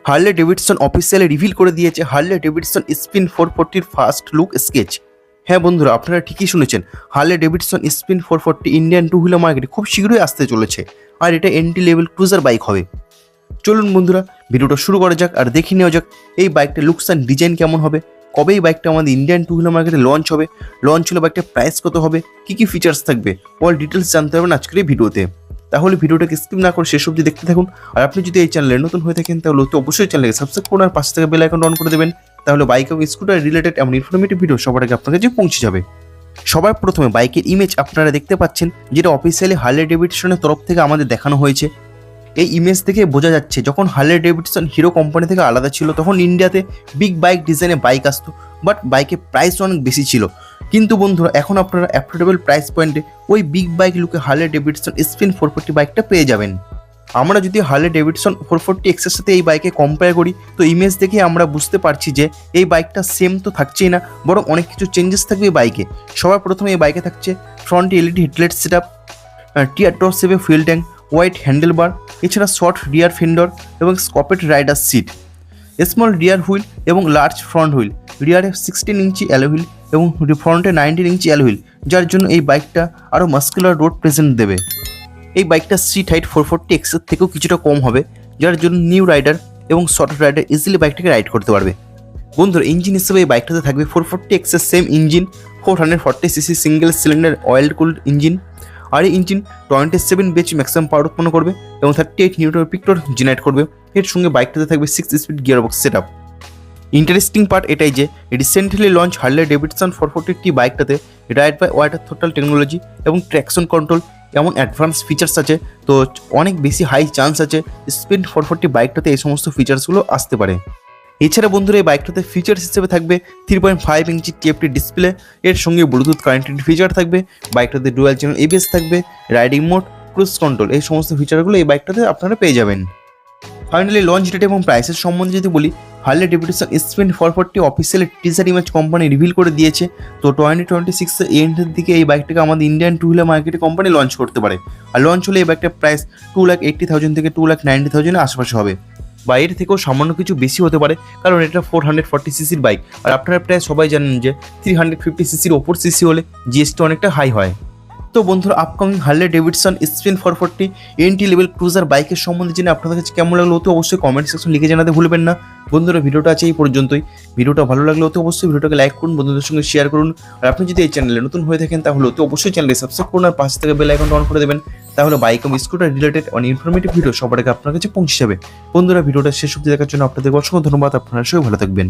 Harley Davidson officially reveal করে দিয়েছে Harley Davidson spin 440 first look sketch. হ্যাঁ বন্ধুরা, আপনারা ঠিকই শুনেছেন, Harley Davidson spin 440 Indian to wheeler মার্কেটে খুব শীঘ্রই আসতে চলেছে, আর এটা এন্ট্রি লেভেল ক্রুজার বাইক হবে। চলুন বন্ধুরা, ভিডিওটা শুরু করা যাক আর দেখে নেওয়া যাক এই বাইকটা লুকস অ্যান্ড ডিজাইন কেমন হবে, কবে এই বাইকটা আমাদের ইন্ডিয়ান টু হুইলার মার্কেটে লঞ্চ হবে, লঞ্চ হলে বাইকটার প্রাইস কত হবে, কী কী ফিচার্স থাকবে, অল ডিটেলস জানতে পারবেন আজকের এই ভিডিওতে। তাহলে ভিডিওটাকে স্কিপ না করে শেষ অবধি দেখতে থাকুন। আর আপনি যদি এই চ্যানেলে নতুন হয়ে থাকেন তাহলে অবশ্যই চ্যানেলকে সাবস্ক্রাইব করুন আর পাশে থেকে বেল আইকন অন করে দেবেন, তাহলে বাইক এবং স্কুটার রিলেটেড এমন ইনফরমেটিভ ভিডিও সবার আগে আপনার কাছে পৌঁছে যাবে। সবার প্রথমে বাইকের ইমেজ আপনারা দেখতে পাচ্ছেন, যেটা অফিসিয়ালি হার্লে ডেভিডসনের তরফ থেকে আমাদের দেখানো হয়েছে। এই ইমেজ থেকে বোঝা যাচ্ছে যখন হার্লে ডেভিডসন হিরো কোম্পানি থেকে আলাদা ছিল তখন ইন্ডিয়াতে বিগ বাইক ডিজাইনে বাইক আসতো, বাট বাইকের প্রাইস অনেক বেশি ছিল। কিন্তু বন্ধুরা, এখন আপনারা অ্যাফোর্ডেবল প্রাইস পয়েন্টে ওই বিগ বাইক লুকে হার্লে ডেভিডসন স্পিন 440 বাইকটা পেয়ে যাবেন। আমরা যদি হার্লে ডেভিডসন 440 এক্সের সাথে এই বাইকে কম্পেয়ার করি তো ইমেজ দেখে আমরা বুঝতে পারছি যে এই বাইকটা সেম তো থাকছেই না, বরং অনেক কিছু চেঞ্জেস থাকবে এই বাইকে। সবার প্রথমে এই বাইকে থাকছে ফ্রন্টে এলইডি হেডলাইট সেট আপ, টিয়ার টপ সেভে ফুয়েল ট্যাঙ্ক, ওয়াইড হ্যান্ডেল বার, এছাড়া শর্ট রিয়ার ফেন্ডর এবং স্কপেট রাইডার সিট, স্মল রিয়ার হুইল এবং লার্জ ফ্রন্ট হুইল, রিয়ারে 16 ইঞ্চি অ্যালো হুইল এবং ফ্রন্টে 19 ইঞ্চি অ্যালো হুইল, যার জন্য এই বাইকটা আরও মাস্কুলার রোড প্রেজেন্ট দেবে। এই বাইকটা সিট হাইট 440 এক্সের থেকেও কিছুটা কম হবে, যার জন্য নিউ রাইডার এবং শর্ট রাইডার ইজিলি বাইকটাকে রাইড করতে পারবে। বন্ধুরা, ইঞ্জিন হিসেবে এই বাইকটাতে থাকবে 440 এক্সের same engine, 440 CC single cylinder oil cooled engine. আর এই ইঞ্জিন 27 বিএইচপি ম্যাক্সিমাম পাওয়ার উৎপন্ন করবে এবং 38 নিউটন পিক টর্ক জেনারেট করবে। এর সঙ্গে বাইকটাতে থাকবে 6 speed gearbox set up. Interesting part এটাই যে রিসেন্টলি লঞ্চ হার্লে ডেভিডসন 440 বাইকটাতে ride by water throttle technology এবং ট্র্যাকশন কন্ট্রোল এমন অ্যাডভান্স ফিচার্স আছে, তো অনেক বেশি হাই চান্স আছে স্পিন 440 বাইকটাতে এই সমস্ত ফিচার্সগুলো আসতে পারে। এছাড়া বন্ধুরা, এই বাইকটাতে ফিচার্স হিসেবে থাকবে 3.5 ইঞ্চি টিএফটি ডিসপ্লে, এর সঙ্গে ব্লুটুথ কানেক্টেড ফিচার থাকবে, বাইকটাতে ডুয়াল চ্যানেল এবিএস থাকবে, রাইডিং মোড, ক্রুজ কন্ট্রোল, এই সমস্ত ফিচারগুলো এই বাইকটাতে আপনারা পেয়ে যাবেন। ফাইনালি লঞ্চ ডেট এবং প্রাইসের সম্বন্ধে যদি বলি, Harley Davidson spin 440 officially teaser image company reveal করে দিয়েছে, তো 2026 এন্ডের দিকে এই বাইকটাকে আমাদের ইন্ডিয়ান টু হুইলার মার্কেটে কোম্পানি লঞ্চ করতে পারে। আর লঞ্চ হলে এই বাইকটার প্রাইস 2,80,000 থেকে 2,90,000 এর আশেপাশে হবে, বা এর থেকেও সামান্য কিছু বেশি হতে পারে, কারণ এটা 440 সিসির বাইক। আর আপনারা প্রায় সবাই জানেন যে 350 সিসির ওপর সিসি হলে জিএসটি অনেকটা হাই হয়। তো বন্ধুরা, upcoming Harley Davidson spin 440 entry level cruiser বাইকের সম্বন্ধে জেনে আপনাদের কাছে কেমন লাগলো তো অবশ্যই কমেন্ট সেকশন লিখে জানাতে ভুলবেন না। বন্ধুরা, ভিডিওটা আছে এই পর্যন্তই। ভিডিওটা ভালো লাগলে তো অবশ্যই ভিডিওটাকে লাইক করুন, বন্ধুদের সঙ্গে শেয়ার করুন। আর আপনি যদি এই চ্যানেলে নতুন হয়ে থাকেন তাহলে তো অবশ্যই চ্যানেলটি সাবস্ক্রাইব করুন আর পাশে থেকে বেল আইকনটা অন করে দেবেন, তাহলে বাইক এবং স্কুটার রিলেটেড অনেক ইনফরমেটিভ ভিডিও সবার আগে আপনার কাছে পৌঁছে যাবে। বন্ধুরা, ভিডিওটা শেষ অবধি দেখার জন্য আপনাদের অসংখ্য ধন্যবাদ। আপনারা সবাই ভালো থাকবেন।